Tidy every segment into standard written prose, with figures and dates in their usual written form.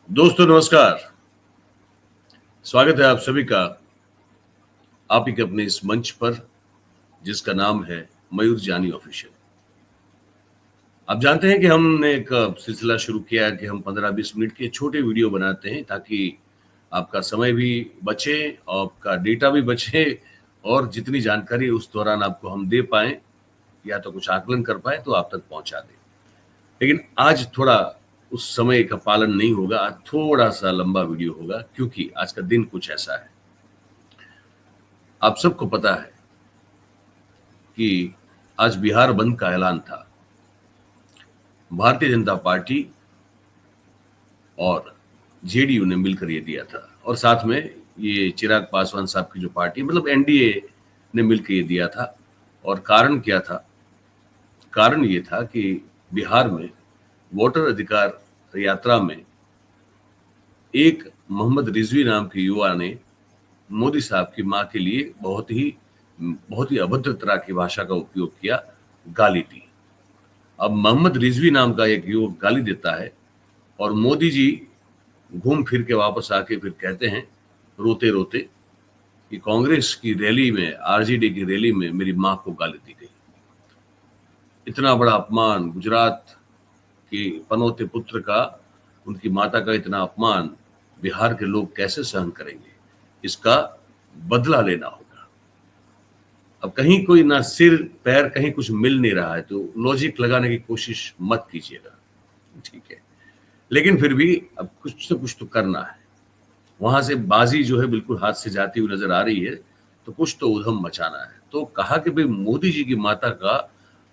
दोस्तों नमस्कार। स्वागत है आप सभी का आप ही के अपने इस मंच पर जिसका नाम है मयूर जानी ऑफिशियल। आप जानते हैं कि हमने एक सिलसिला शुरू किया है कि हम 15-20 मिनट के छोटे वीडियो बनाते हैं ताकि आपका समय भी बचे, आपका डेटा भी बचे और जितनी जानकारी उस दौरान आपको हम दे पाएं या तो कुछ आकलन कर पाए तो आप तक पहुंचा दें। लेकिन आज थोड़ा उस समय का पालन नहीं होगा, आज थोड़ा-सा लंबा वीडियो होगा क्योंकि आज का दिन कुछ ऐसा है। आप सबको पता है कि आज बिहार बंद का ऐलान था। भारतीय जनता पार्टी और जेडीयू ने मिलकर ये दिया था और साथ में ये चिराग पासवान साहब की जो पार्टी मतलब एनडीए ने मिलकर ये दिया था। और कारण क्या था? कारण ये था कि बिहार में वोटर अधिकार यात्रा में एक मोहम्मद रिजवी नाम के युवा ने मोदी साहब की मां के लिए बहुत ही अभद्र तरह की भाषा का उपयोग किया, गाली दी। अब मोहम्मद रिजवी नाम का एक युवक गाली देता है और मोदी जी घूम फिर के वापस आके फिर कहते हैं रोते रोते कि कांग्रेस की रैली में, आरजेडी की रैली में मेरी मां को गाली दी गई। इतना बड़ा अपमान, गुजरात के पनौते पुत्र का, उनकी माता का इतना अपमान बिहार के लोग कैसे सहन करेंगे? इसका बदला लेना होगा। अब कहीं कोई ना सिर पैर कहीं कुछ मिल नहीं रहा है तो लॉजिक लगाने की कोशिश मत कीजिएगा, ठीक है? लेकिन फिर भी अब कुछ तो करना है। वहां से बाजी जो है बिल्कुल हाथ से जाती हुई नजर आ रही है, तो कुछ तो उधम मचाना है। तो कहा कि भाई मोदी जी की माता का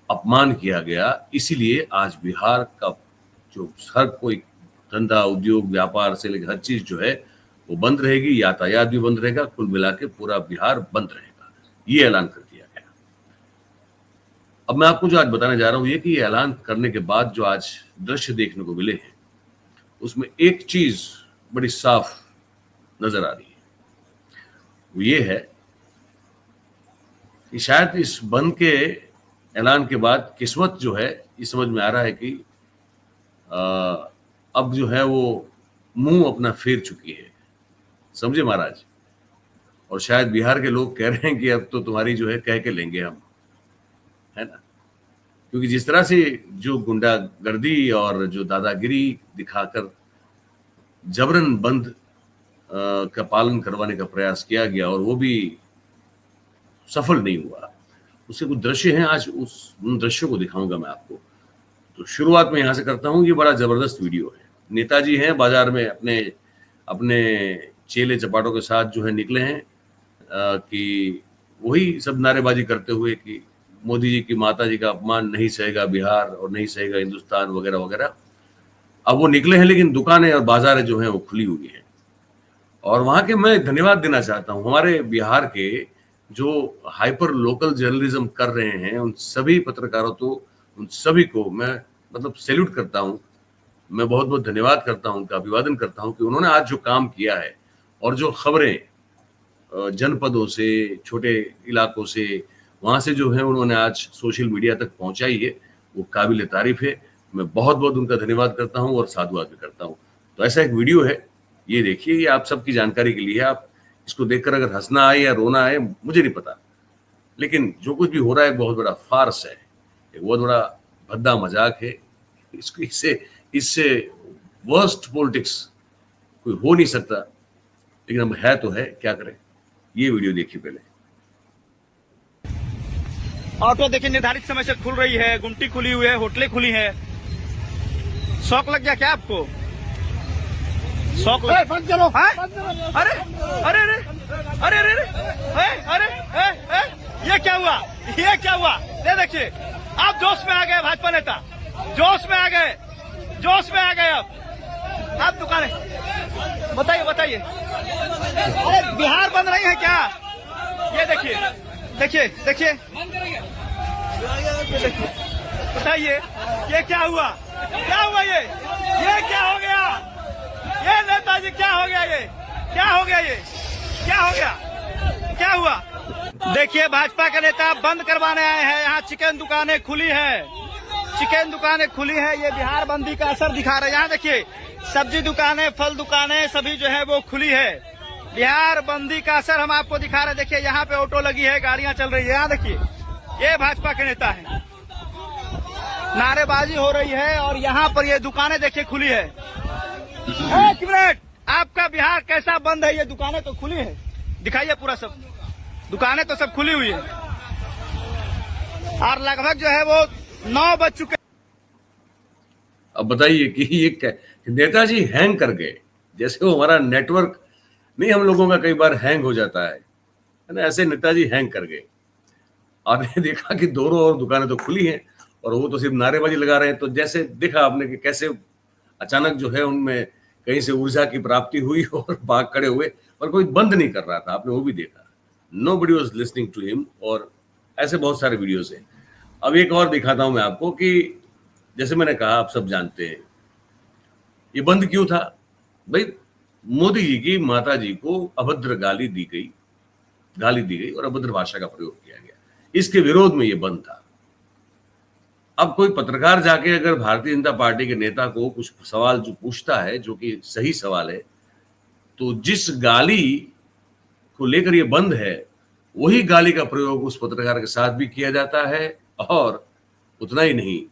अपमान किया गया, इसीलिए आज बिहार का जो हर कोई धंधा, उद्योग, व्यापार से लेकर हर चीज जो है वो बंद रहेगी, यातायात भी बंद रहेगा, कुल मिला के पूरा बिहार बंद रहेगा। ये ऐलान कर दिया गया। अब मैं आपको जो आज बताने जा रहा हूं ये कि ये ऐलान करने के बाद जो आज दृश्य देखने को मिले हैं उसमें एक चीज बड़ी साफ नजर आ रही है। वो ये है कि शायद इस बंद के ऐलान के बाद किस्मत जो है ये समझ में आ रहा है कि अब जो है वो मुंह अपना फेर चुकी है, समझे महाराज? और शायद बिहार के लोग कह रहे हैं कि अब तो तुम्हारी जो है कह के लेंगे हम, है ना? क्योंकि जिस तरह से जो गुंडागर्दी और जो दादागिरी दिखाकर जबरन बंद का पालन करवाने का प्रयास किया गया और वो भी सफल नहीं हुआ, उसके कुछ दृश्य हैं। आज उन दृश्यों को दिखाऊंगा मैं आपको। तो शुरुआत में यहां से करता हूं। ये बड़ा जबरदस्त वीडियो है। नेताजी हैं बाजार में अपने चेले चपाटों के साथ जो है निकले हैं कि वही सब नारेबाजी करते हुए कि मोदी जी की माता जी का अपमान नहीं सहेगा बिहार और नहीं सहेगा हिंदुस्तान वगैरह वगैरह। अब वो निकले हैं लेकिन दुकानें और बाजारें जो हैं वो खुली हुई हैं। और वहां के मैं धन्यवाद देना चाहता हूं हमारे बिहार के जो हाइपर लोकल जर्नलिज्म कर रहे हैं उन सभी पत्रकारों को, उन सभी को मैं मतलब सैल्यूट करता हूं। मैं बहुत बहुत धन्यवाद करता हूं, उनका अभिवादन करता हूं कि उन्होंने आज जो काम किया है और जो खबरें जनपदों से, छोटे इलाकों से, वहां से जो है उन्होंने आज सोशल मीडिया तक पहुंचाई है, वो काबिल तारीफ है। मैं बहुत बहुत उनका धन्यवाद करता हूं और साधुवाद भी करता हूं। तो ऐसा एक वीडियो है, ये देखिए। ये आप सबकी जानकारी के लिए है। आप इसको देखकर अगर हंसना आए या रोना आए मुझे नहीं पता, लेकिन जो कुछ भी हो रहा है बहुत बड़ा फार्स है, एक बहुत बड़ा भद्दा मजाक है। इसको इससे वर्स्ट पॉलिटिक्स कोई हो नहीं सकता, लेकिन अब है तो है, क्या करें। ये वीडियो देखिए पहले। ऑटो देखिए निर्धारित समय से खुल रही है, गुमटी खुली हुई है, होटलें खुली हैं। शौक लग गया क्या आपको? शौक लग बंद करो। अरे अरे अरे अरे अरे अरे ये क्या हुआ? ये क्या हुआ? ये देखिए, आप जोश में आ गए भाजपा नेता, जोश में आ गए, जोश में आ गए। अब आप दुकानें बताइए बताइए, अरे बिहार बंद नहीं है क्या? ये देखिए देखिए देखिए, बताइए ये क्या हुआ? क्या हुआ? ये क्या हो गया? ये नेताजी क्या हो गया? ये क्या हो गया? ये क्या हो गया? क्या हुआ? देखिए भाजपा के नेता बंद करवाने आए हैं। यहाँ चिकन दुकानें खुली है, चिकन दुकानें खुली है, ये बिहार बंदी का असर दिखा रहा है। यहाँ देखिए सब्जी दुकानें, फल दुकानें सभी जो है वो खुली है। बिहार बंदी का असर हम आपको दिखा रहे हैं। देखिए यहाँ पे ऑटो लगी है, गाड़ियां चल रही है। यहाँ देखिए ये भाजपा के नेता है, नारेबाजी हो रही है और यहाँ पर ये दुकानें देखिए खुली है। एक मिनट, आपका बिहार कैसा बंद है? ये दुकानें तो खुली है, दिखाइए पूरा सब, दुकानें तो सब खुली हुई है और लगभग जो है वो 9 बज चुके। अब बताइए कि ये नेताजी हैंग कर गए, जैसे वो हमारा नेटवर्क नहीं हम लोगों का कई बार हैंग हो जाता है ना, ऐसे नेताजी हैंग कर गए। आपने देखा कि दोनों और दुकानें तो खुली हैं और वो तो सिर्फ नारेबाजी लगा रहे हैं। तो जैसे देखा आपने कि कैसे अचानक जो है उनमें कहीं से ऊर्जा की प्राप्ति हुई और भाग खड़े हुए, और कोई बंद नहीं कर रहा था, आपने वो भी देखा। Nobody was listening to him, और ऐसे बहुत सारे वीडियोस हैं। अब एक और दिखाता हूं मैं आपको कि जैसे मैंने कहा, आप सब जानते हैं ये बंद क्यों था। भाई मोदी जी की माता जी को अभद्र गाली दी गई और अभद्र भाषा का प्रयोग किया गया, इसके विरोध में ये बंद था। अब कोई पत्रकार जाके अगर भारतीय जनता पार्टी के नेता को कुछ सवाल जो पूछता है, जो कि सही सवाल है, तो जिस गाली को लेकर ये बंद है, वही गाली का प्रयोग उस पत्रकार के साथ भी किया जाता है और उतना ही नहीं,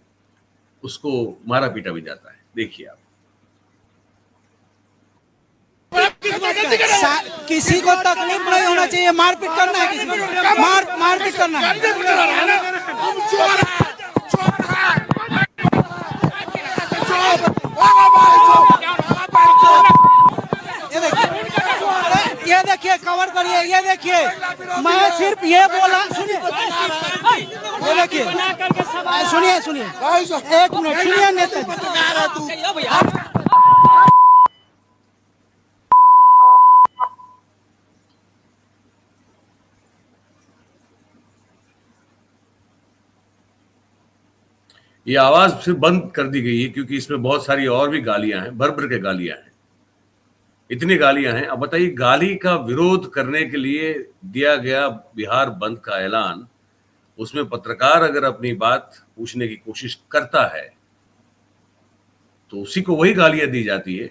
उसको मारा पीटा भी जाता है। देखिए आप। किसी को तकलीफ नहीं होना चाहिए, मारपीट करना है, किसी को मारपीट करना है। ये देखिए, कवर करिए। ये देखिए, मैं सिर्फ ये बोला, सुनिए, ये देखिए, सुनिए, एक मिनट सुनिए नेता। ये आवाज फिर बंद कर दी गई है क्योंकि इसमें बहुत सारी और भी गालियां हैं, भर भर के गालियां हैं, इतनी गालियां हैं। अब बताइए, गाली का विरोध करने के लिए दिया गया बिहार बंद का ऐलान, उसमें पत्रकार अगर अपनी बात पूछने की कोशिश करता है तो उसी को वही गालियां दी जाती है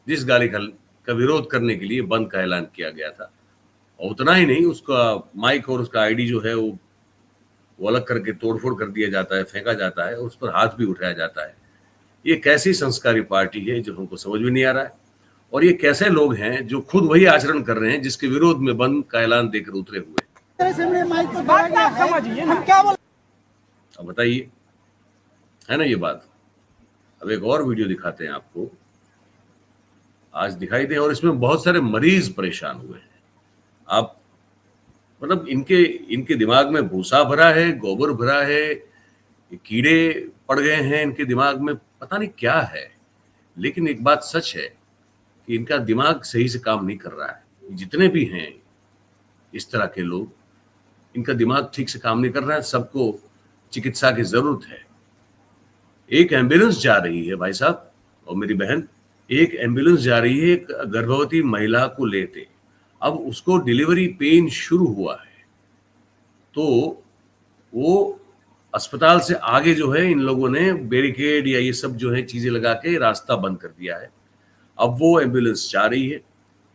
जिस गाली का विरोध करने के लिए बंद का ऐलान किया गया था। और उतना ही नहीं, उसका माइक और उसका आईडी जो है वो अलग करके तोड़फोड़ कर दिया जाता है, फेंका जाता है, उस पर हाथ भी उठाया जाता है। ये कैसी संस्कारी पार्टी है जो हमको समझ में नहीं आ रहा है, और ये कैसे लोग हैं जो खुद वही आचरण कर रहे हैं जिसके विरोध में बंद का ऐलान देकर उतरे हुए। अब बताइए, है ना ये बात। अब एक और वीडियो दिखाते हैं आपको, आज दिखाई दे, और इसमें बहुत सारे मरीज परेशान हुए हैं। आप मतलब इनके दिमाग में भूसा भरा है, गोबर भरा है, कीड़े पड़ गए हैं इनके दिमाग में, पता नहीं क्या है। लेकिन एक बात सच है कि इनका दिमाग सही से काम नहीं कर रहा है। जितने भी हैं इस तरह के लोग, इनका दिमाग ठीक से काम नहीं कर रहा है। सबको चिकित्सा की जरूरत है। एक एम्बुलेंस जा रही है भाई साहब और मेरी बहन, एक एम्बुलेंस जा रही है एक गर्भवती महिला को लेते। अब उसको डिलीवरी पेन शुरू हुआ है, तो वो अस्पताल से आगे जो है इन लोगों ने बैरिकेड या ये सब जो है चीजें लगा के रास्ता बंद कर दिया है। अब वो एम्बुलेंस जा रही है,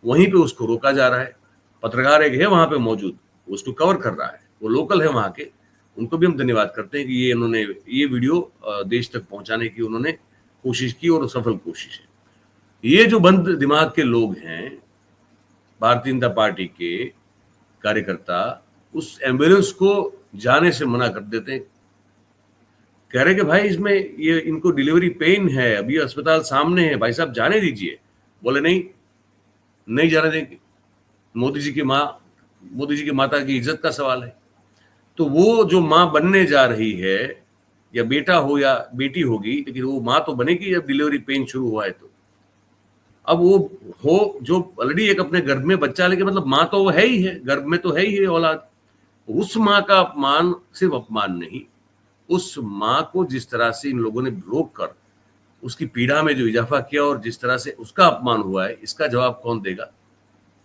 वहीं पे उसको रोका जा रहा है। पत्रकार एक है वहां पे मौजूद, उसको कवर कर रहा है, वो लोकल है वहां के। उनको भी हम धन्यवाद करते हैं कि ये इन्होंने ये वीडियो देश तक पहुंचाने की उन्होंने कोशिश की, और सफल कोशिश है। ये जो बंद दिमाग के लोग हैं, भारतीय जनता पार्टी के कार्यकर्ता, उस एम्बुलेंस को जाने से मना कर देते हैं। कह रहे कि भाई इसमें ये इनको डिलीवरी पेन है, अभी अस्पताल सामने है, भाई साहब जाने दीजिए। बोले नहीं जाने देंगे, मोदी जी की माता की इज्जत का सवाल है। तो वो जो माँ बनने जा रही है, या बेटा हो या बेटी होगी, लेकिन वो माँ तो बनेगी जब डिलीवरी पेन शुरू हुआ है। तो अब वो हो जो ऑलरेडी एक अपने गर्भ में बच्चा, लेकिन मतलब माँ तो वो है ही है, गर्भ में तो है ही है औलाद। उस माँ का अपमान, सिर्फ अपमान नहीं, उस माँ को जिस तरह से इन लोगों ने रोक कर उसकी पीड़ा में जो इजाफा किया और जिस तरह से उसका अपमान हुआ है, इसका जवाब कौन देगा?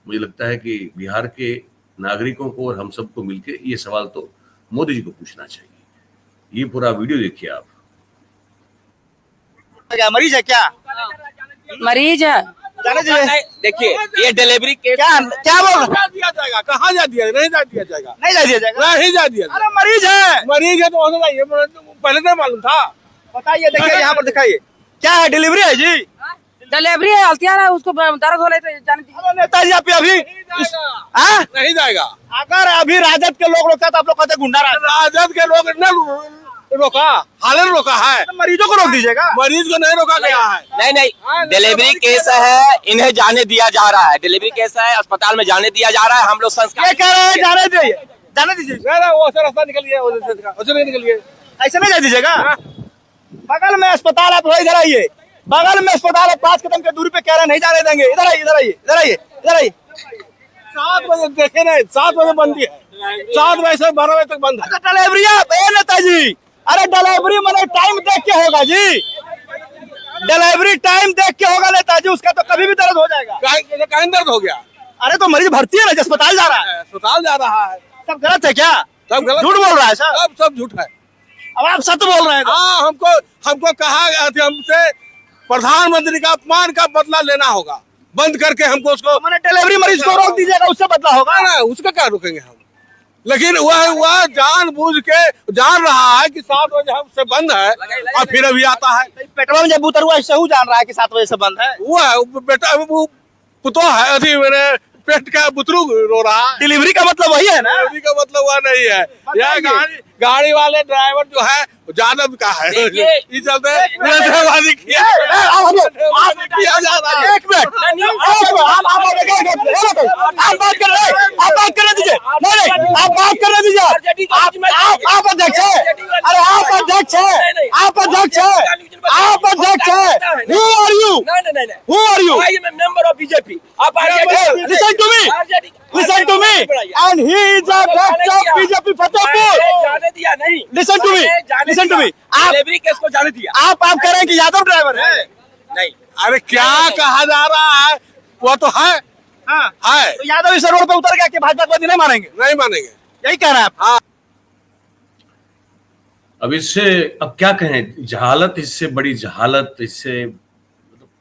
मुझे लगता है कि बिहार के नागरिकों को और हम सबको मिलकर ये सवाल तो मोदी जी को पूछना चाहिए। ये पूरा वीडियो देखिए आप, क्या मरीज है क्या? मरीज है। जाने दीजिए। देखिए ये डिलीवरी केस क्या क्या बोल रहे हैं? दिया जाएगा, कहाँ जा दिया, नहीं जा दिया जाएगा, नहीं जा दिया जाएगा? नहीं जा दिया जाएगा। अरे मरीज है, मरीज है तो होना चाहिए, पहले नहीं मालूम था। बताइए, देखिए यहाँ पर दिखाइए, क्या है? डिलीवरी है जी? डिलीवरी है, हल्तियार है, उसको दर्द हो रही तो जाने दीजिए। अरे नेताजी आप अभी हाँ? नहीं जाएगा। अगर अभी राजद के लोग रोकते तो आप लोग कहते गुंडा राज। राजद के लोग ने रोका, हालन रोका है, तो मरीजों को रोक दीजिएगा। मरीज को नहीं रोका गया है। नहीं डिलीवरी केस है, इन्हें जाने दिया जा रहा है। डिलीवरी केस है, अस्पताल में जाने दिया जा रहा है। हम लोग ये संस्कार कह रहे हैं जाने दीजिए, जाने दीजिए, वो से रास्ता निकलिए, उसे नहीं निकलिए। ऐसे नहीं जा दीजिएगा। बगल में अस्पताल, आप इधर आइए, बगल में अस्पताल है, 5 कदम की दूरी पे कह रहे हैं नहीं जाने देंगे। इधर आइए, इधर आइए, इधर आइए, इधर आइए। 7 बजे देखे नहीं, 7 बजे बंदी है, 7 बजे से 12 बजे तक बंद है। डिलीवरी नेताजी, अरे डिलीवरी मैंने टाइम देख के होगा जी, डिलीवरी टाइम देख के होगा नेताजी, उसका तो कभी भी दर्द हो जाएगा। कहीं दर्द हो गया। अरे तो मरीज भर्ती है ना, अस्पताल जा रहा है, अस्पताल जा रहा है, सब गलत है क्या? सब गलत, झूठ बोल रहा है सर, सब झूठ है। अब आप सत्य बोल रहे हैं तो। हाँ, हमको कहा गया था, हमसे प्रधानमंत्री का अपमान का बदला लेना होगा, बंद करके हमको उसको। मैंने डिलीवरी मरीज को रोक दीजिएगा, उससे बदला होगा ना, उसका क्या रोकेंगे हम? लेकिन वह जानबूझ के जान रहा है कि 7 बजे हमसे बंद है और फिर अभी आता है। पेट्रोल में जब उतर हुआ इससे जान रहा है कि 7 बजे से बंद है। वो है बेटा, वो पुतो है, अभी मेरे पेट का बुतरू रो रहा है। डिलीवरी का मतलब वही है ना? डिलीवरी का मतलब वह नहीं है। यह गाड़ी वाले ड्राइवर जो है जानब का है, इस चलते धन्यवादी किया जा रहा है। एक मिनट, आप बात कर रहे हैं, आप बात करने दीजिए, नहीं आप बात करने दीजिए, आप अध्यक्ष है, अरे आप अध्यक्ष है, आप अध्यक्ष है, आप अध्यक्ष है। Who are you? Who are you? I am a member of BJP. Listen to me. Listen to me. And he is a director of BJP Fatehpur. जाने दिया नहीं। Listen to me. Listen to me. आप delivery case को जाने दिया आप कह रहे हैं कि यादव ड्राइवर है? नहीं। अरे क्या कहा जा रहा है, वो तो है। हाँ है तो यादव इस रोड पे उतर गया कि भाजपा नहीं मानेंगे, नहीं मानेंगे, यही कह रहे हैं आप? अब इससे अब क्या कहें, जहालत, इससे बड़ी जहालत, इससे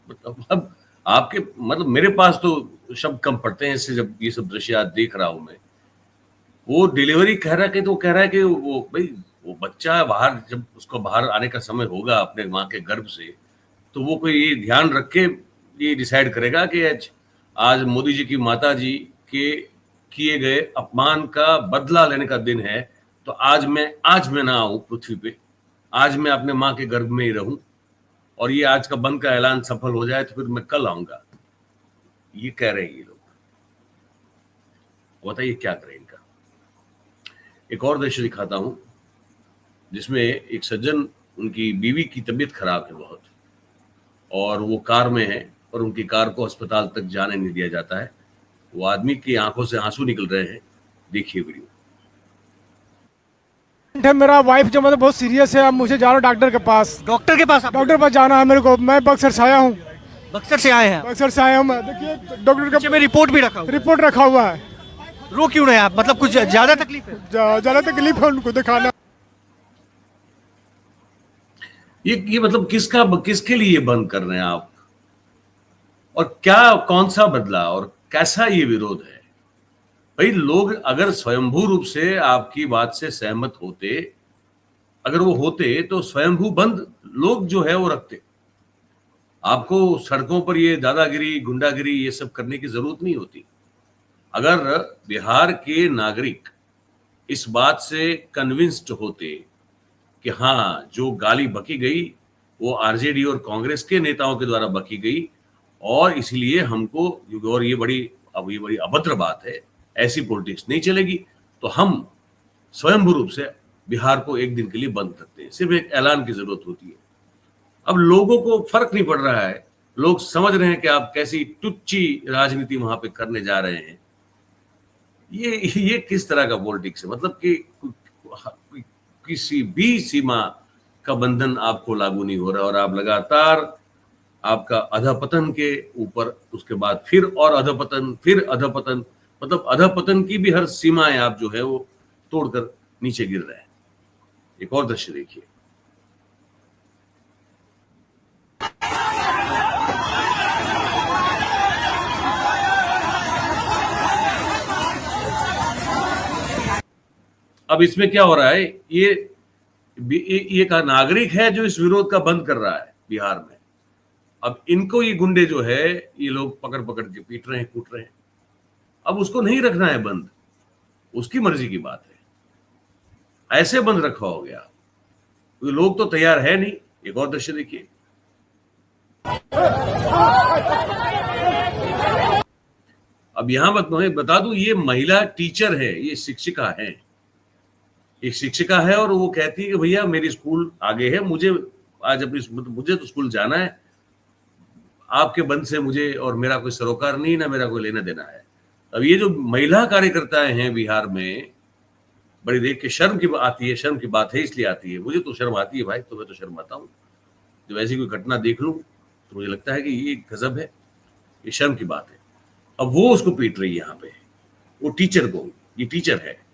मतलब अब आपके मतलब मेरे पास तो शब्द कम पड़ते हैं इससे, जब ये सब दृश्य देख रहा हूं मैं। वो डिलीवरी कह रहा है, तो कह रहा है कि वो भाई वो बच्चा बाहर, जब उसको बाहर आने का समय होगा अपने माँ के गर्भ से, तो वो कोई ये ध्यान रख के ये डिसाइड करेगा कि आज मोदी जी की माता जी के किए गए अपमान का बदला लेने का दिन है, तो आज मैं ना आऊं पृथ्वी पे, आज मैं अपने माँ के गर्भ में ही रहूं, और ये आज का बंद का ऐलान सफल हो जाए तो फिर मैं कल आऊंगा, ये कह रहे हैं ये लोग। बताइए क्या करें इनका। एक और दृश्य दिखाता हूं जिसमें एक सज्जन, उनकी बीवी की तबीयत खराब है बहुत, और वो कार में है और उनकी कार को अस्पताल तक जाने नहीं दिया जाता है। वो आदमी की आंखों से आंसू निकल रहे हैं, देखिए वीडियो। मेरा वाइफ जो मतलब बहुत सीरियस है, अब मुझे जा रहा हूँ डॉक्टर के पास। डॉक्टर के पास? डॉक्टर के पास जाना है मेरे को। मैं बक्सर से आया हूँ। बक्सर से आए हैं? बक्सर से आया हूँ मैं। देखिए डॉक्टर का में रिपोर्ट भी रखा रिपोर्ट रखा हुआ है। रो क्यों रहे आप? मतलब कुछ ज्यादा तकलीफ है? ज्यादा तकलीफ है उनको दिखाना। ये मतलब किसके लिए बंद कर रहे हैं आप, और क्या कौन सा बदला और कैसा ये विरोध है? भाई लोग अगर स्वयंभू रूप से आपकी बात से सहमत होते, अगर वो होते तो स्वयंभू बंद लोग जो है वो रखते। आपको सड़कों पर ये दादागिरी, गुंडागिरी ये सब करने की जरूरत नहीं होती। अगर बिहार के नागरिक इस बात से कन्विंस्ड होते कि हाँ जो गाली बकी गई वो आरजेडी और कांग्रेस के नेताओं के द्वारा बकी गई, और इसलिए हमको, और ये बड़ी अभद्र बात है, ऐसी पॉलिटिक्स नहीं चलेगी, तो हम स्वयंभू रूप से बिहार को एक दिन के लिए बंद करते हैं। सिर्फ एक ऐलान की जरूरत होती है। अब लोगों को फर्क नहीं पड़ रहा है, लोग समझ रहे हैं कि आप कैसी टुच्ची राजनीति वहां पे करने जा रहे हैं। ये किस तरह का पॉलिटिक्स है? मतलब कि किसी भी सीमा का बंधन आपको लागू नहीं हो रहा, और आप लगातार आपका अधपतन के ऊपर, उसके बाद फिर और अधपतन, फिर अधपतन, मतलब अधपतन की भी हर सीमाएं आप जो है वो तोड़कर नीचे गिर रहे हैं। एक और दृश्य देखिए। अब इसमें क्या हो रहा है, ये का नागरिक है जो इस विरोध का बंद कर रहा है बिहार में। अब इनको ये गुंडे जो है ये लोग पकड़ पकड़ के पीट रहे हैं, कूट रहे हैं। अब उसको नहीं रखना है बंद, उसकी मर्जी की बात है। ऐसे बंद रखा हो गया, लोग तो तैयार है नहीं। एक और दृश्य देखिए। अब यहां बता दूं, ये महिला टीचर है, ये शिक्षिका है, एक शिक्षिका है, और वो कहती है कि भैया मेरी स्कूल आगे है, मुझे आज मुझे तो स्कूल जाना है, आपके बंद से मुझे और मेरा कोई सरोकार नहीं, ना मेरा कोई लेना देना है। अब ये जो महिला कार्यकर्ताएं हैं बिहार में, बड़ी देख के शर्म की आती है, शर्म की बात है इसलिए आती है। मुझे तो शर्म आती है भाई, तो मैं तो शर्म आता हूँ जब ऐसी कोई घटना देख लूं, तो मुझे लगता है कि ये गजब है, ये शर्म की बात है। अब वो उसको पीट रही है यहाँ पे, वो टीचर को, ये टीचर है।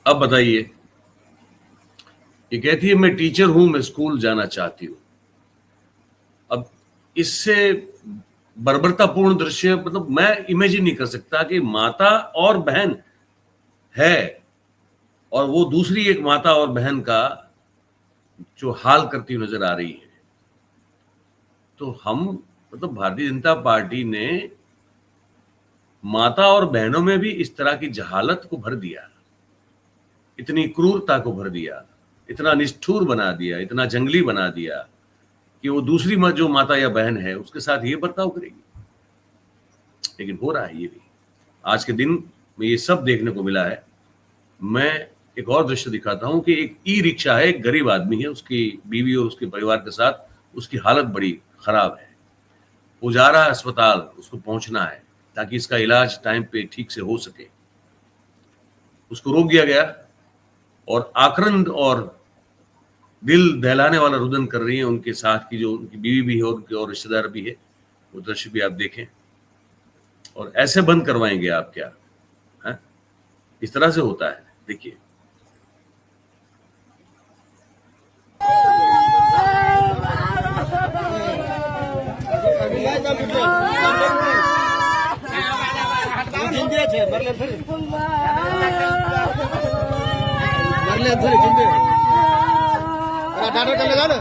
अब बताइए, ये कहती है मैं टीचर हूं, मैं स्कूल जाना चाहती हूं। अब इससे बर्बरतापूर्ण दृश्य, मतलब मैं इमेजिन नहीं कर सकता कि माता और बहन है और वो दूसरी एक माता और बहन का जो हाल करती हुई नजर आ रही है। तो हम, मतलब भारतीय जनता पार्टी ने माता और बहनों में भी इस तरह की जहालत को भर दिया, इतनी क्रूरता को भर दिया, इतना निष्ठुर बना दिया, इतना जंगली बना दिया कि वो दूसरी जो माता या बहन है उसके साथ ये बर्ताव करेगी। लेकिन हो रहा है ये भी। आज के दिन में ये सब देखने को मिला है। मैं एक और दृश्य दिखाता हूं कि एक ई रिक्शा है, एक गरीब आदमी है, उसकी बीवी और उसके परिवार के साथ, उसकी हालत बड़ी खराब है। वो जा रहा है अस्पताल, उसको पहुंचना है ताकि इसका इलाज टाइम पे ठीक से हो सके। उसको रोक दिया गया और आक्रांत और दिल दहलाने वाला रुदन कर रही है उनके साथ की जो उनकी बीवी भी है और उनके और रिश्तेदार भी है। वो दृश्य भी आप देखें। और ऐसे बंद करवाएंगे आप क्या? है इस तरह से होता है। देखिए डाटा कर लगा लो,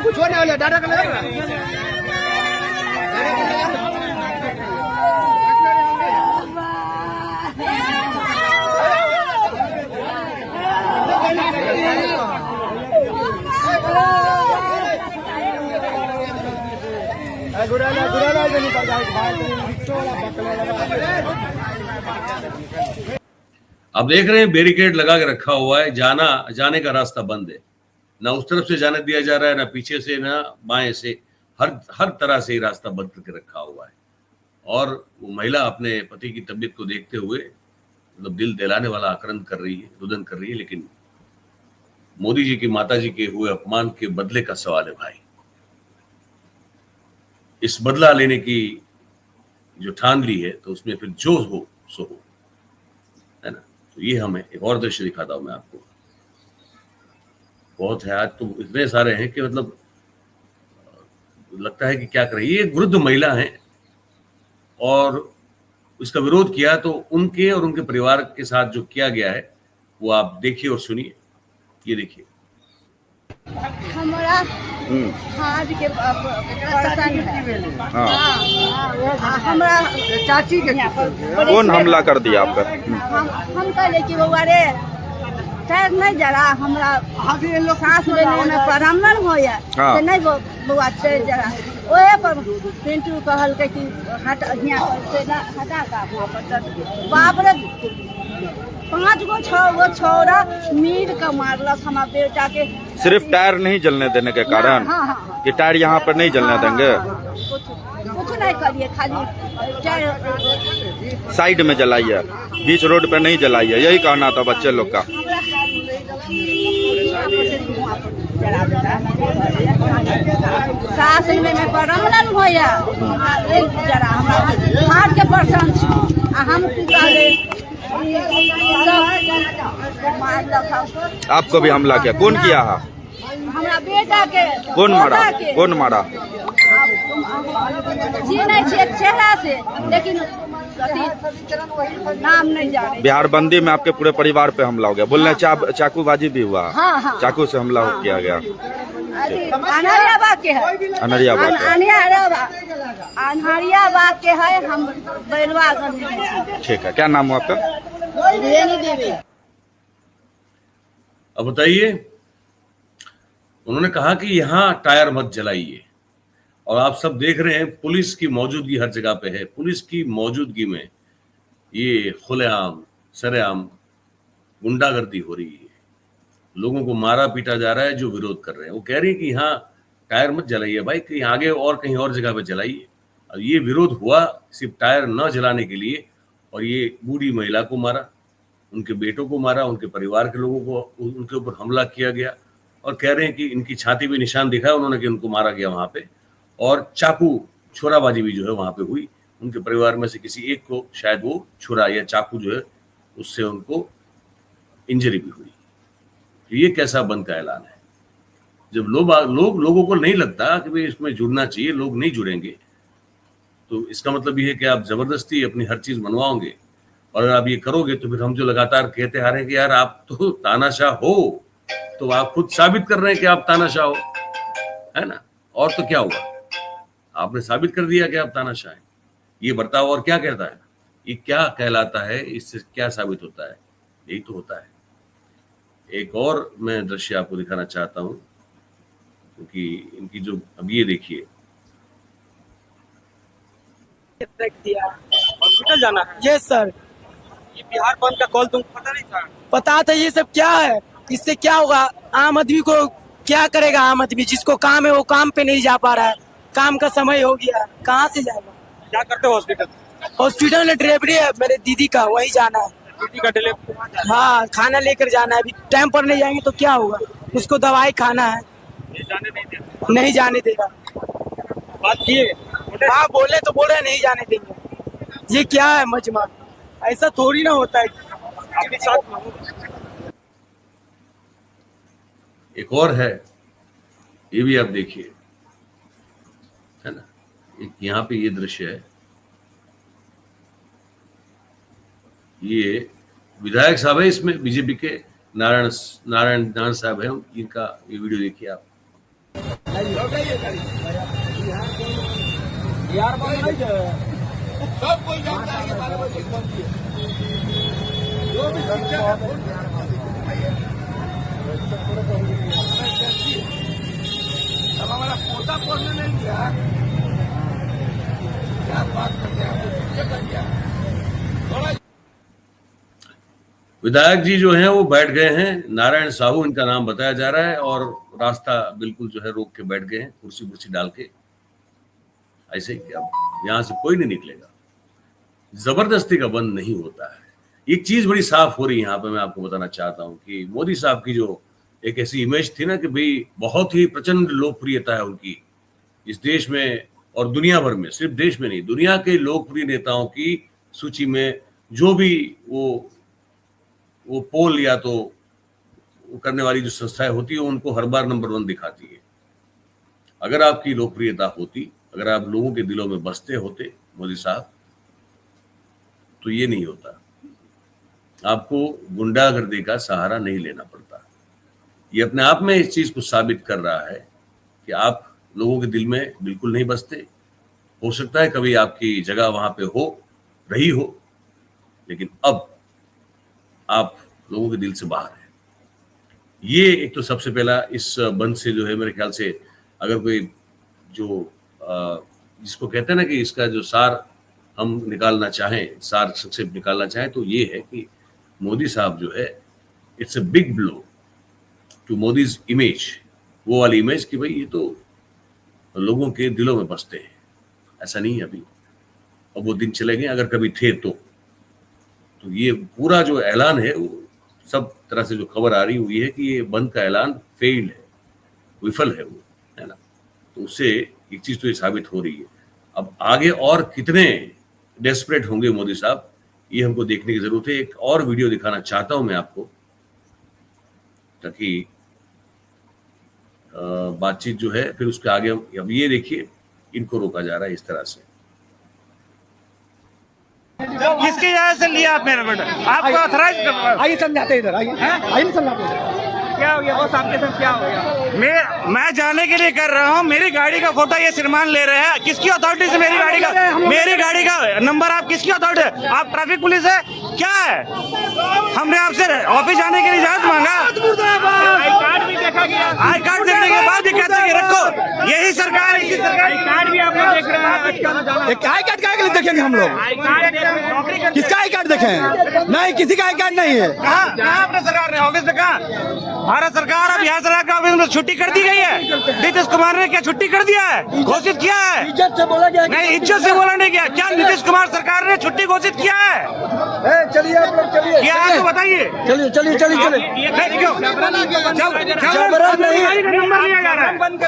कुछ होने वाला डाटा कर लगा। अब देख रहे हैं बैरिकेड लगा के रखा हुआ है, जाने का रास्ता बंद है। ना उस तरफ से जाने दिया जा रहा है, ना पीछे से, ना बाएं से, हर तरह से रास्ता बंद करके रखा हुआ है। और वो महिला अपने पति की तबीयत को देखते हुए मतलब दिल दहलाने वाला आक्रमण कर रही है, रुदन कर रही है। लेकिन मोदी जी की माता जी के हुए अपमान के बदले का सवाल है भाई। इस बदला लेने की जो ठान ली है तो उसमें फिर जो हो सो हो, है ना। तो ये हमें एक और दृश्य दिखाता हूं मैं आपको। बहुत है, आज तो इतने सारे हैं कि मतलब लगता है कि क्या करें। ये एक वृद्ध महिला है और इसका विरोध किया तो उनके और उनके परिवार के साथ जो किया गया है वो आप देखिए और सुनिए। ये देखिए। हमारा हाथ के पर्सन है। हाँ, हमारा चाची के कौन हमला कर दिया आप पर? हम कहले कि बउआ रे शायद नहीं जरा हमरा सांस लेने में प्रॉब्लम हो या हाँ। नहीं बउआ से जरा ओए पर पिंटू कहल के कि हटा हियां से ना हटा का वहां पर बाप रे 5 गो 6 गो छौरा मीट का मारलक हमारा बेटा के। सिर्फ टायर नहीं जलने देने के कारण? हाँ। कि टायर यहाँ पर नहीं जलने देंगे? कुछ नहीं करिए, खाली टायर साइड में जलाइए, बीच रोड पे नहीं जलाइए, यही कहना था बच्चे लोग का। सांस लेने में प्रॉब्लम हो या जरा हमरा हार्ट के पर्सन हम की कहले आपको भी हमला किया? कौन किया है? हमरा बेटा के। कौन मारा? कौन मारा? जी नहीं छे चेहरा से, लेकिन नाम नहीं जाने। बिहार बंदी में आपके पूरे परिवार पे हमला हो गया, बोल रहे चाकूबाजी भी हुआ? हाँ। चाकू से हमला किया गया। अनहरियाबाग के है। अनहरियाबाग के है। हम बैलवागंज में। ठीक है, क्या नाम हुआ आपका? रेनी देवी। अब बताइए, उन्होंने कहा कि यहाँ टायर मत जलाइए, और आप सब देख रहे हैं पुलिस की मौजूदगी हर जगह पे है। पुलिस की मौजूदगी में ये खुलेआम सरेआम गुंडागर्दी हो रही है, लोगों को मारा पीटा जा रहा है जो विरोध कर रहे हैं। वो कह रही है कि यहाँ टायर मत जलाइए भाई, कहीं आगे और कहीं और जगह पे जलाइए। अब ये विरोध हुआ सिर्फ टायर न जलाने के लिए, और ये बूढ़ी महिला को मारा, उनके बेटों को मारा, उनके परिवार के लोगों को उनके ऊपर हमला किया गया, और कह रहे हैं कि इनकी छाती पे निशान दिखा है उन्होंने कि उनको मारा गया वहां पे, और चाकू छुराबाजी भी जो है वहां पे हुई। उनके परिवार में से किसी एक को शायद वो छुरा या चाकू जो है उससे उनको इंजरी भी हुई। तो ये कैसा बंद का ऐलान है? जब लोगों को नहीं लगता कि भाई इसमें जुड़ना चाहिए, लोग नहीं जुड़ेंगे, तो इसका मतलब ये है कि आप जबरदस्ती अपनी हर चीज मनवाओगे। और अगर आप ये करोगे तो फिर हम जो लगातार कहते आ रहे हैं कि यार आप तो तानाशाह हो, तो आप खुद साबित कर रहे हैं कि आप तानाशाह हो, है ना? और तो क्या हुआ, आपने साबित कर दिया कि आप तानाशाह हैं। ये बर्ताव और क्या कहता है, ये क्या कहलाता है, इससे क्या साबित होता है? यही तो होता है। एक और मैं दृश्य आपको दिखाना चाहता हूं, क्योंकि इनकी जो अब ये देखिए, हॉस्पिटल जाना है। Yes sir. ये बिहार बंद का कॉल तुमको पता नहीं था? पता था। ये सब क्या है, इससे क्या होगा? आम आदमी को क्या करेगा? आम आदमी जिसको काम है वो काम पे नहीं जा पा रहा है, काम का समय हो गया, कहाँ से जाएगा? क्या करते हो हॉस्पिटल? हॉस्पिटल में डिलीवरी है मेरे दीदी का, वही जाना है। दीदी का डिलीवरी? हाँ, खाना लेकर जाना है। अभी टाइम पर नहीं जाएंगे तो क्या होगा? उसको दवाई खाना है। नहीं जाने देगा। बात किए? हाँ बोले तो बोल रहे नहीं जाने देंगे। ये क्या है मजमा? ऐसा थोड़ी ना होता है। एक और है, ये भी आप देखिए, है ना? एक यहाँ पे ये दृश्य है, ये विधायक साहब है, इसमें बीजेपी के नारायण साहब है, इनका ये वीडियो देखिए आप। सब कोई जानता है कि 12 बजे जो भी शिक्षक अब हमारा पोता पढ़ने नहीं गया, क्या बात करते हैं? विधायक जी जो हैं वो बैठ गए हैं, नारायण साहू इनका नाम बताया जा रहा है, और रास्ता बिल्कुल जो है रोक के बैठ गए हैं, कुर्सी डाल के, ऐसे ही क्या यहां से कोई नहीं निकलेगा। जबरदस्ती का बंद नहीं होता है। एक चीज बड़ी साफ हो रही है यहाँ पे, मैं आपको बताना चाहता हूँ कि मोदी साहब की जो एक ऐसी इमेज थी ना कि भाई बहुत ही प्रचंड लोकप्रियता है उनकी इस देश में और दुनिया भर में, सिर्फ देश में नहीं, दुनिया के लोकप्रिय नेताओं की सूची में जो भी वो पोल या तो वो करने वाली जो संस्थाएं होती है उनको हर बार नंबर 1 दिखाती है। अगर आपकी लोकप्रियता होती, अगर आप लोगों के दिलों में बसते होते मोदी साहब, तो ये नहीं होता, आपको गुंडागर्दी का सहारा नहीं लेना पड़ता। ये अपने आप में इस चीज को साबित कर रहा है कि आप लोगों के दिल में बिल्कुल नहीं बसते। हो सकता है कभी आपकी जगह वहां पे हो रही हो, लेकिन अब आप लोगों के दिल से बाहर है। ये एक तो सबसे पहला इस बंद से जो है, मेरे ख्याल से अगर कोई जो जिसको कहते हैं ना कि इसका जो सार हम निकालना चाहें, सार संक्षेप निकालना चाहें, तो ये है कि मोदी साहब जो है, it's a big blow to Modi's image, वो वाली इमेज कि भाई ये तो लोगों के दिलों में बसते हैं। ऐसा नहीं है अभी, अब वो दिन चले गए अगर कभी थे तो ये पूरा जो ऐलान है वो सब तरह से जो खबर आ रही हुई है कि ये बंद का ऐलान फेल्ड है, विफल है वो, है ना। तो उससे एक चीज तो ये साबित हो रही है। अब आगे और कितने डेस्परेट होंगे मोदी साहब, ये हमको देखने की जरूरत है। एक और वीडियो दिखाना चाहता हूं मैं आपको, ताकि बातचीत जो है फिर उसके आगे अब ये देखिए, इनको रोका जा रहा है इस तरह से। किसकी इजाजत से लिया आपने रबड़? आपको ऑथराइज, आइए समझाते हैं इधर, आइए समझाते हैं। क्या हो गया बॉस, आपके साथ क्या हो गया? मैं जाने के लिए कर रहा हूँ, मेरी गाड़ी का फोटो ये श्रीमान ले रहे हैं। किसकी अथॉरिटी से मेरी गाड़ी का नंबर आप किसकी अथॉरिटी? आप ट्रैफिक पुलिस है क्या है? हमने आपसे ऑफिस जाने के लिए इजाजत मांगा। आई कार्ड भी देखा गया, आई कार्ड देखने के बाद भी कहते हैं रखो, यही सरकार है, इसी सरकार। आई कार्ड भी आप लोग देख रहे हैं। आई कार्ड का लिए देखेंगे हम लोग? किसका आई कार्ड देखें? नहीं, किसी का आई कार्ड नहीं है। कहाँ अपने सरकार ने ऑफिस में कहा? भारत सरकार और बिहार सरकार का ऑफिस में छुट्टी कर दी गई है। नीतीश कुमार ने क्या छुट्टी कर दिया है, घोषित किया है? इज्जत से बोला गया नहीं, इज्जत से बोला नहीं गया। क्या नीतीश कुमार सरकार ने छुट्टी घोषित किया है? चलिए आप लोग, चलिए क्या है तो बताइए। चलिए चलिए चलिए चलिए।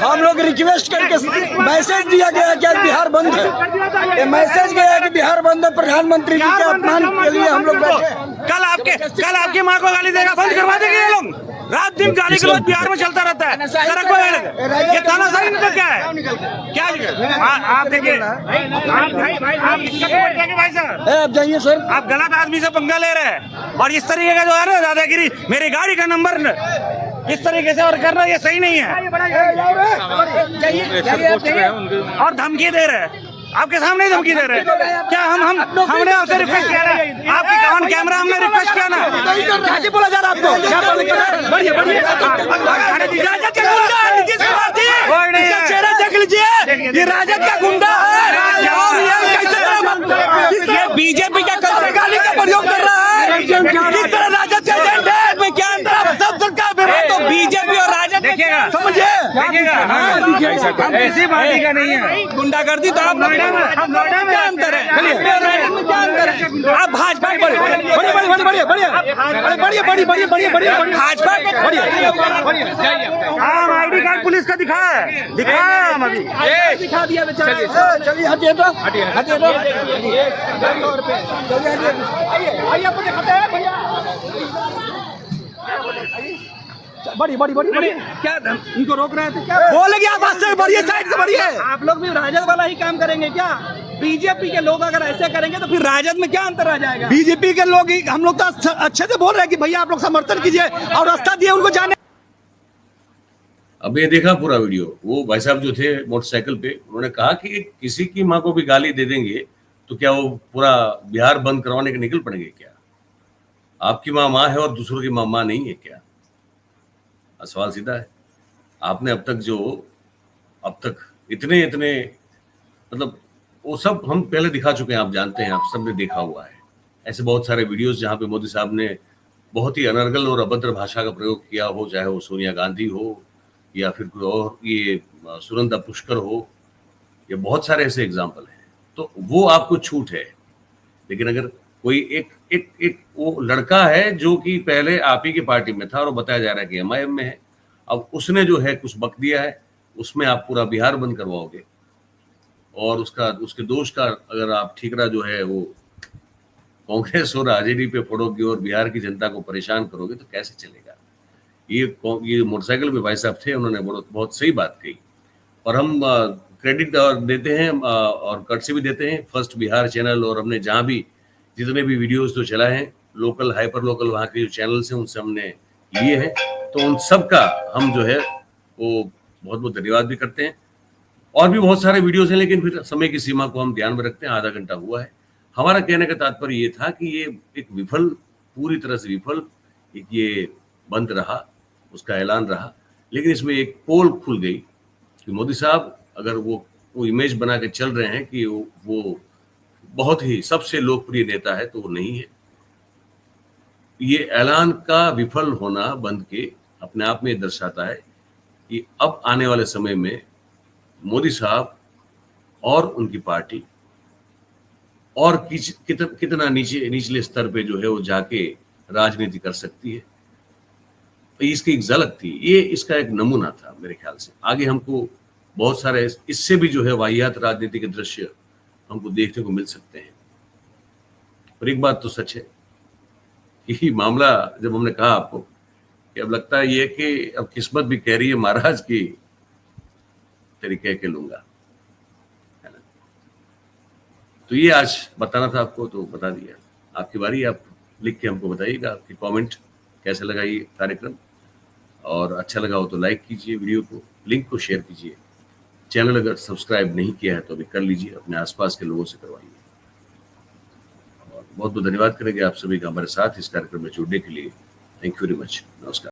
हम लोग रिक्वेस्ट करके मैसेज दिया गया कि आज बिहार बंद है, ये मैसेज गया कि बिहार बंद है। प्रधानमंत्री जी के अपमान के लिए हम लोग बैठे। कल आपकी माँ को गाली देगा, बंद करवा देंगे ये लोग। रात दिन गाली गलौज बिहार में चलता रहता है, सड़क पर। ये तानाशाही नहीं तो क्या है? क्या आप देखिए, भाई साहब आप जाइए सर, आप गलत आदमी से पंगा ले रहे हैं। और इस तरीके का जो है ना दादागिरी, मेरी गाड़ी का नंबर इस तरीके से और करना ये सही नहीं है। और धमकी दे रहे हैं, आपके सामने धमकी दे रहे हैं। क्या हमने आपसे रिक्वेस्ट किया ना? आपके ऑन कैमरा हमने रिक्वेस्ट किया ना? क्या बोला जा रहा है आपको? चेहरा देख लीजिए, ये राजद का गुंडा है, बीजेपी का गाली का प्रयोग कर रहा है। किस तरह राजद का एजेंट है, क्या अंतर? सब सरकार तो बीजेपी और राजद देखिएगा, समझिए, हम किसी पार्टी का नहीं है। गुंडागर्दी तो आप नोएडा में, हम नोएडा में क्या अंतर है? आप भाजपा आम आईडी कार्ड पुलिस का दिखा है हम अभी दिखा दिया बेचारा। चलिए हटिए तो, हटिए तो, आइए आपको दिखाते हैं भैया। बड़ी क्या इनको रोक रहे थे? क्या बोले कि आप से बढ़िए, साइड से बढ़िए। आप लोग भी राजद वाला ही काम करेंगे क्या? बीजेपी के लोग अगर ऐसे करेंगे तो फिर राजद में क्या अंतर आ जाएगा? बीजेपी के लोग, हम लोग तो अच्छे से बोल रहे हैं कि भैया आप लोग समर्थन कीजिए और रास्ता दिए उनको जाने। अब ये देखा पूरा वीडियो, वो भाई साहब जो थे मोटरसाइकिल पे, उन्होंने कहा कि किसी की माँ को भी गाली दे देंगे तो क्या वो पूरा बिहार बंद करवाने के निकल पड़ेंगे क्या? आपकी माँ है और दूसरों की माँ नहीं है क्या? सवाल सीधा है। आपने अब तक इतने मतलब वो सब हम पहले दिखा चुके हैं, आप जानते हैं, आप सबने देखा हुआ है। ऐसे बहुत सारे वीडियोस जहाँ पे मोदी साहब ने बहुत ही अनर्गल और अभद्र भाषा का प्रयोग किया हो, चाहे वो सोनिया गांधी हो या फिर कोई और, ये सुनंदा पुष्कर हो, या बहुत सारे ऐसे एग्जाम्पल हैं। तो वो आपको छूट है। लेकिन अगर कोई एक वो लड़का है जो कि पहले आप ही की पार्टी में था और बताया जा रहा है कि एमआईएम में है, अब उसने जो है कुछ बक दिया है, उसमें आप पूरा बिहार बंद करवाओगे और उसके दोष का अगर आप ठीकरा जो है वो कांग्रेस और आरजेडी पे फोड़ोगे और बिहार की जनता को परेशान करोगे तो कैसे चलेगा? ये मोटरसाइकिल पे भाई साहब थे, उन्होंने बहुत सही बात कही और हम क्रेडिट देते हैं और कर्टसी भी देते हैं फर्स्ट बिहार चैनल, और हमने जहाँ भी जितने भी वीडियोस तो चलाए हैं, लोकल हाइपर लोकल वहाँ के जो चैनल्स हैं उनसे हमने लिए हैं। तो उन सब का हम जो है वो बहुत बहुत धन्यवाद भी करते हैं। और भी बहुत सारे वीडियोस हैं, लेकिन फिर समय की सीमा को हम ध्यान में रखते हैं। आधा घंटा हुआ है। हमारा कहने का तात्पर्य ये था कि ये एक विफल, पूरी तरह से विफल, एक ये बंद रहा, उसका ऐलान रहा, लेकिन इसमें एक पोल खुल गई कि मोदी साहब अगर वो इमेज बना के चल रहे हैं कि वो बहुत ही सबसे लोकप्रिय नेता है, तो वो नहीं है। ये ऐलान का विफल होना बंद के अपने आप में दर्शाता है कि अब आने वाले समय में मोदी साहब और उनकी पार्टी और कितना निचले स्तर पे जो है वो जाके राजनीति कर सकती है। तो इसकी एक झलक थी, ये इसका एक नमूना था मेरे ख्याल से। आगे हमको बहुत सारे इससे भी जो है वाहियात राजनीति के दृश्य हमको देखने को मिल सकते हैं। और एक बात तो सच है कि मामला जब हमने कहा आपको कि अब लगता है ये कि अब किस्मत भी कह रही है महाराज की तेरी कह के लूंगा, है ना। तो ये आज बताना था आपको, तो बता दिया। आपकी बारी, आप लिख के हमको बताइएगा आपकी कमेंट, कैसे लगा ये कार्यक्रम। और अच्छा लगा हो तो लाइक कीजिए वीडियो को, लिंक को शेयर कीजिए। चैनल अगर सब्सक्राइब नहीं किया है तो अभी कर लीजिए, अपने आसपास के लोगों से करवाइए। और बहुत बहुत धन्यवाद करेंगे आप सभी का हमारे साथ इस कार्यक्रम में जुड़ने के लिए। Thank you very much. नमस्कार।